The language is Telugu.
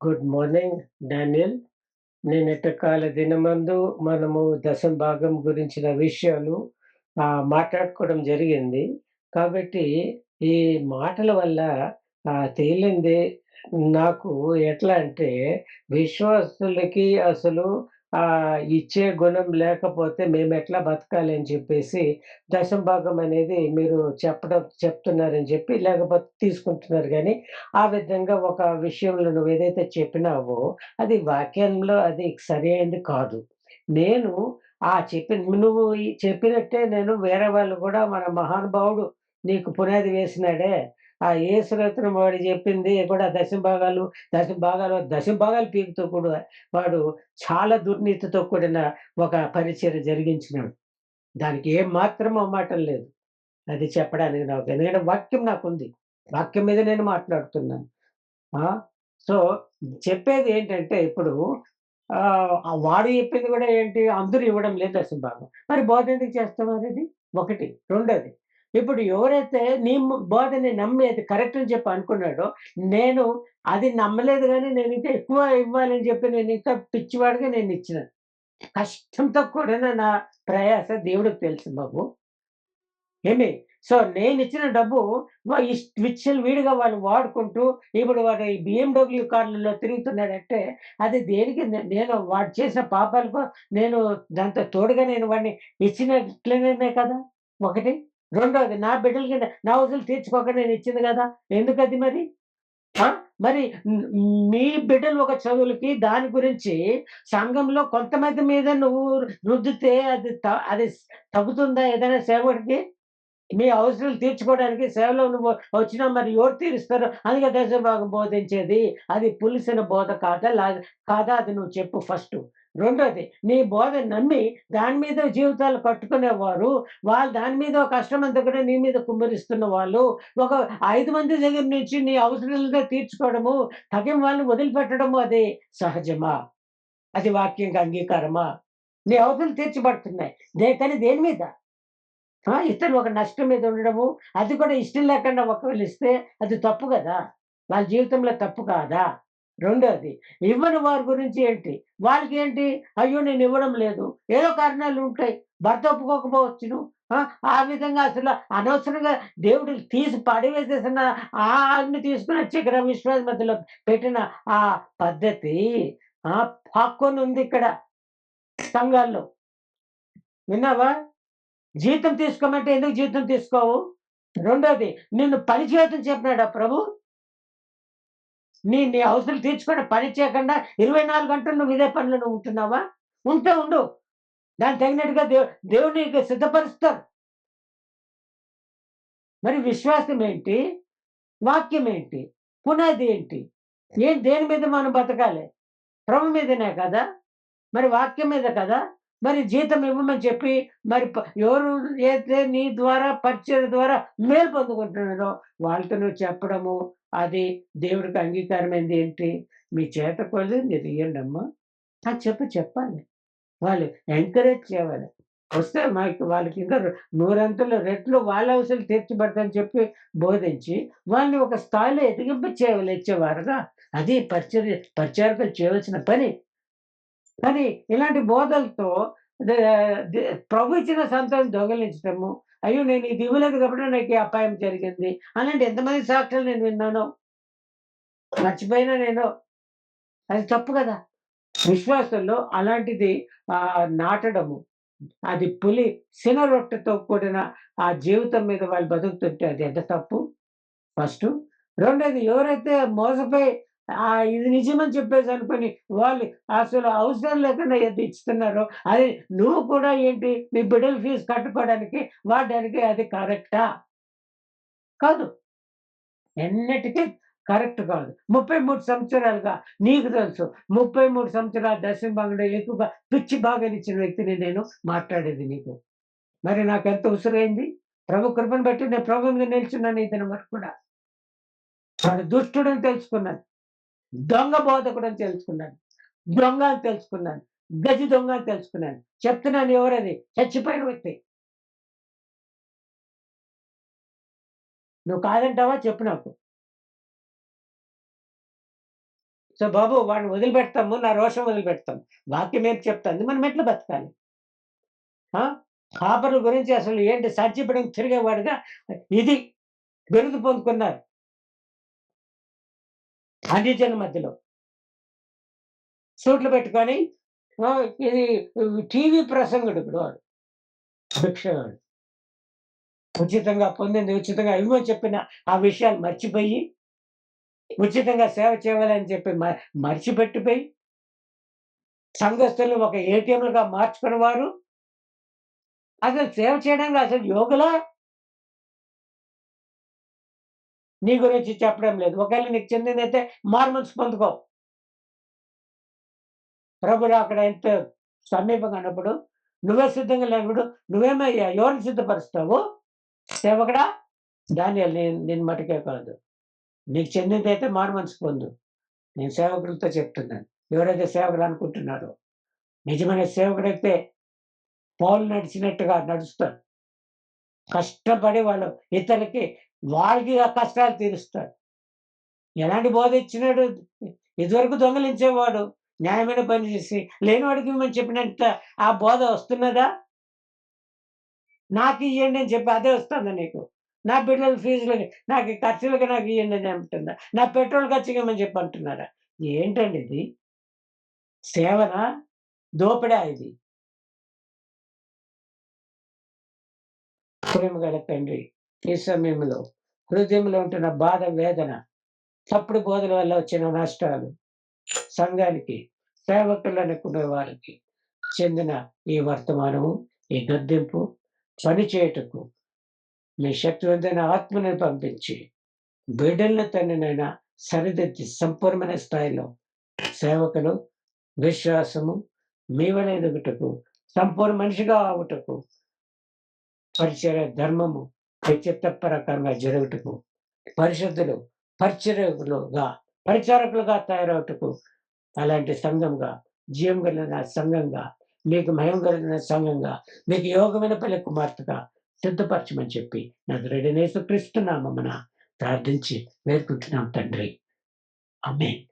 Good morning Daniel. నిన్నటి కాల దినమందు మనము దశంభాగం గురించిన విషయాలు మాట్లాడుకోవడం జరిగింది. కాబట్టి ఈ మాటల వల్ల తేలింది నాకు ఎట్లా అంటే విశ్వాసులకి అసలు ఇచ్చే గుణం లేకపోతే మేమెట్లా బతకాలి అని చెప్పేసి దశంభాగం అనేది మీరు చెప్తున్నారని చెప్పి లేకపోతే తీసుకుంటున్నారు గానీ, ఆ విధంగా ఒక విషయంలో నువ్వేదైతే చెప్పినావో అది వాక్యంలో అది సరైనది కాదు. నేను నువ్వు చెప్పినట్టే నేను వేరే వాళ్ళు గూడా మన మహానుభావుడు నీకు పునాది వేసినాడే, ఆ యేసురత్నం వాడు జెప్పింది కూడా దశంభాగాలు పీకుతూ కూడా వాడు చాలా దుర్నీతితో కూడిన ఒక పరిచర్య జరిగించినాడు. దానికి ఏం మాత్రం మొహమాటం లేదు. అది చెప్పడానికి నాకు. ఎందుకంటే వాక్యం నాకుంది. వాక్యం మీద నేను మాట్లాడుతున్నాను. ఆ! సో, చెప్పేదేంటంటే ఇప్పుడు వాడు చెప్పింది గూడా ఏంటి అందరూ ఇవ్వడం లేదు దశంభాగం. మరి బోధ ఎందుకు చేస్తామనేది ఒకటి. రెండోది ఇప్పుడు ఎవరైతే నీ బోధని నమ్మి అది కరెక్ట్ అని చెప్పి అనుకున్నాడో, నేను అది నమ్మలేదు గానీ నేనింకా ఎక్కువ ఇవ్వాలని చెప్పి నేనింకా పిచ్చివాడిగా నేనిచ్చినాను. కష్టంతో కూడిన నా ప్రయాస దేవుడికి తెలుసు బాబు. ఏమి? సో, నేనిచ్చిన డబ్బు విచ్చలవిడిగా వాళ్ళు వాడుకుంటూ, ఇప్పుడు వాడు ఈ బీఎండబ్ల్యూ కార్‌లలో తిరుగుతున్నాడంటే, అది దేనికి నేను వాడు చేసిన పాపాలకు నేను దాంతో తోడుగా నేను వాడిని ఇచ్చినట్లేనే కదా! ఒకటి. రెండోది నా బిడ్డలకి నా అవసరాలు తీర్చుకోక నేనిచ్చింది గదా! ఎందుకది మరి? ఆ! మరి మీ బిడ్డలు ఒక చదువులకి దాని గురించి సంఘంలో కొంతమంది మీద నువ్వు రుద్దితే అది తగ్గుతుందా ఏదైనా సేవకుడికి? మీ అవసరాలు తీర్చుకోవడానికి సేవలో నువ్వు వచ్చినా మరి ఎవరు తీరుస్తారు? అందుకే దశభాగం బోధించేది. అది పులిసిన బోధ కాదా అది నువ్వు చెప్పు ఫస్టు. రెండోది నీ బోధ నమ్మి దాని మీద జీవితాలు కట్టుకునేవారు, వాళ్ళు దాని మీద ఒక కష్టమంతా కూడా నీ మీద కుమ్మరిస్తున్న వాళ్ళు, ఒక 5 మంది దగ్గర నుంచి నీ అవసరాలుగా తీర్చుకోవడము, సగం వాళ్ళని వదిలిపెట్టడము అది సహజమా? అది వాక్యంకి అంగీకారమా? నీ అవసరాలు తీర్చబడుతున్నాయి. కానీ దేని మీద? ఇతను ఒక నష్టం మీద ఉండడము, అది కూడా ఇష్టం లేకుండా ఒకవేళ ఇస్తే అది తప్పు గదా! వాళ్ళ జీవితంలో తప్పు కాదా? రెండోది ఇవ్వని వారి గురించి ఏంటి? వాళ్ళకేంటి? అయ్యో! నేనివ్వడం లేదు. ఏదో కారణాలుంటాయి. భర్త ఒప్పుకోకపోవచ్చును. ఆ! ఆ విధంగా అసలు అనవసరంగా దేవుడు తీసి పడవేసేసిన ఆడిని తీసుకొనొచ్చి ఇక్కడ విశ్వాస మధ్యలో పెట్టిన ఆ పద్ధతి పాక్కొనుందిక్కడ సంఘాల్లో. విన్నావా? జీతం తీసుకోమంటే ఎందుకు జీతం తీసుకోవు? రెండోది నిన్ను పని చేయొద్దని చెప్పినాడా ప్రభు? నీ నీ అవసరాలు తీర్చుకొని పని చేయకుండా 24 గంటలు నువ్వు ఇదే పనిలో నువ్వు ఉంటున్నావా? ఉంటే ఉండు. దానికి తగినట్టుగా దేవుడు నీకు సిద్ధపరుస్తాడు. మరి విశ్వాసం ఏంటి? వాక్యం ఏంటి? పునాది ఏంటి? దేని మీద మనం బతకాలి? ప్రభు మీదనే కదా! మరి వాక్యం మీద కదా! మరి జీతం ఇవ్వమని చెప్పి మరి ఎవరు అయితే నీ ద్వారా పరిచర్య ద్వారా మేలు పొందుకుంటున్నారో వాళ్ళతో నువ్వు చెప్పడము, అది దేవుడికి అంగీకారమైంది ఏంటి? మీ చేత కొద్దీ మీరు ఇయ్యండమ్మా అని చెప్పాలి. వాళ్ళు ఎంకరేజ్ చేయాలి. వస్తే వాళ్ళకి ఇంకా నూరంతులు రెట్లు వాళ్ళ అవసరాలు తీర్చబడతాయని చెప్పి బోధించి, వాళ్ళని ఒక స్థాయిలో ఇచ్చేవారుగా అది పరిచారకులు చేయవలసిన పని. కానీ ఇలాంటి బోధలతో దే దే ప్రభు ఇచ్చిన సంతానం దొంగిలించడము, అయ్యో! నేను ఇది ఇవ్వలేదు కాబట్టి నాకు ఈ అపాయం జరిగింది. అలాంటి ఎంతమంది సాక్ష్యాలు నేను విన్నానో, మర్చిపోయినా నేను. అది తప్పు గదా! విశ్వాసంలో అలాంటిది నాటడము. అది రొట్టెతో కూడిన ఆ జీవితం మీద వాళ్ళు బతుకుతుంటే అది ఎంత తప్పు ఫస్టు. రెండోది ఎవరైతే మోసపోయి ఇది నిజమని చెప్పేసి అనుకోని వాళ్ళు అసలు అవసరం లేకుండా ఏది ఇస్తున్నారో, అది నువ్వు కూడా ఏంటి మీ బిడ్డల ఫీజు కట్టుకోవడానికి వాడడానికి అది కరెక్టా? కాదు. ఎన్నటికీ కరెక్ట్ కాదు. 33 సంవత్సరాలుగా నీకు తెలుసు. 33 సంవత్సరాలు దశమ భాగంలో ఎక్కువగా పిచ్చి భాగాలిచ్చిన వ్యక్తిని నేను మాట్లాడేది నీకు. మరి నాకెంత ఉసురైంది. ప్రభు కృపను బట్టి నేను ప్రభు మీద నిల్చున్నాను ఈ దినం వరకు కూడా. వాడు దుష్టుడని తెలుసుకున్నాను. దొంగ బోధకుడని తెలుసుకున్నాను. దొంగ అని తెలుసుకున్నాను. గజి దొంగ అని తెలుసుకున్నాను. చెప్తున్నాను ఎవరది? చచ్చిపోయిన వ్యక్తి. నువ్వు కాదంటావా చెప్పు నాకు. సో, బాబు వాడిని వదిలిపెడతాము. నా రోషం వదిలిపెడతాం. వాక్యం ఏం చెప్తాంది. మనం ఎట్లా బతకాలి? ఆ! కాపరుల గురించి అసలు ఏంటి సంచిపడం తిరిగేవాడుగా ఇది బిరుదు పొందుకున్నారు అన్యజనుల మధ్యలో. సూట్లు పెట్టుకొని ఇది టీవీ ప్రసంగుడు ఇప్పుడు వాడు. భిక్షగాడు. ఉచితంగా పొందింది ఉచితంగా ఇవ్వమని చెప్పిన ఆ విషయాలు మర్చిపోయి, ఉచితంగా సేవ చేయాలని చెప్పి మర్చిపెట్టిపోయి, సంఘస్థులను ఒక ఏటీఎంలుగా మార్చుకున్న వారు, అసలు సేవ చేయడానికి అసలు యోగులా? నీ గురించి చెప్పడం లేదు. ఒకవేళ నీకు చెందిందైతే మారుమనసు పొందుకో. ప్రభు రాకడ ఎంత సమీపంగా ఉన్నప్పుడు, నువ్వే సిద్ధంగా లేనప్పుడు నువ్వేమయ్యా ఎవరిని సిద్ధపరుస్తావు? సేవకుడా? దానియేలు నేను మట్టుకే కాదు. నీకు చెందిందైతే మారుమనసు పొందు. నేను సేవకులతో చెప్తున్నాను. ఎవరైతే సేవకులు అనుకుంటున్నారో, నిజమైన సేవకుడైతే పౌలు నడిచినట్టుగా నడుస్తాడు. కష్టపడి వాళ్ళు ఇతరులకి వాళ్ళకి ఆ కష్టాలు తీరుస్తాడు. ఎలాంటి బోధ ఇచ్చినాడు? ఇదివరకు దొంగిలించేవాడు. న్యాయమైన పని చేసి, లేనివాడికి ఇవ్వమని చెప్పినంత ఆ బోధ వస్తున్నదా? నాకియ్యండి అని చెప్పి అదే వస్తుందా నీకు? నా పిల్లల ఫీజులకి, నాకు ఈ ఖర్చులకి నాకియ్యండి అని అంటుందా? నా పెట్రోల్ ఖర్చుకిమ్మని చెప్పి అంటున్నారా? ఏంటండి ఇది? సేవనా? దోపిడా ఇది? ప్రేమగల తండ్రి, ఈ సమయంలో హృదయంలో ఉంటున్న బాధ, వేదన, తప్పుడు బోధల వల్ల వచ్చిన నష్టాలు, సంఘానికి, సేవకులనుకునే వారికి చెందిన ఈ వర్తమానము, ఈ గద్దింపు పని చేయుటకు మీ శక్తివంతమైన ఆత్మని పంపించి, బిడ్డలను తండ్రినైనా సరిదిద్ది సంపూర్ణమైన స్థాయిలో సేవకులు, విశ్వాసము మీ వలె ఎదుగుటకు, సంపూర్ణ మనిషిగా ఆవుటకు, పరిచర్య ధర్మము మీ చిత్త ప్రకారంగా జరుగుటకు, పరిశుద్ధులు పరిచర్యకులుగా, పరిచారకులుగా తయారవుటకు, అలాంటి సంఘంగా, జీవం కలిగిన సంఘంగా, మీకు మహిమ కలిగిన సంఘంగా, మీకు యోగమైన పెళ్లి కుమార్తెగా సిద్ధపరచమని చెప్పి నజరేయుడైన యేసుక్రీస్తు నామమున ప్రార్థించి వేడుకుంటున్నాం తండ్రి. ఆమేన్.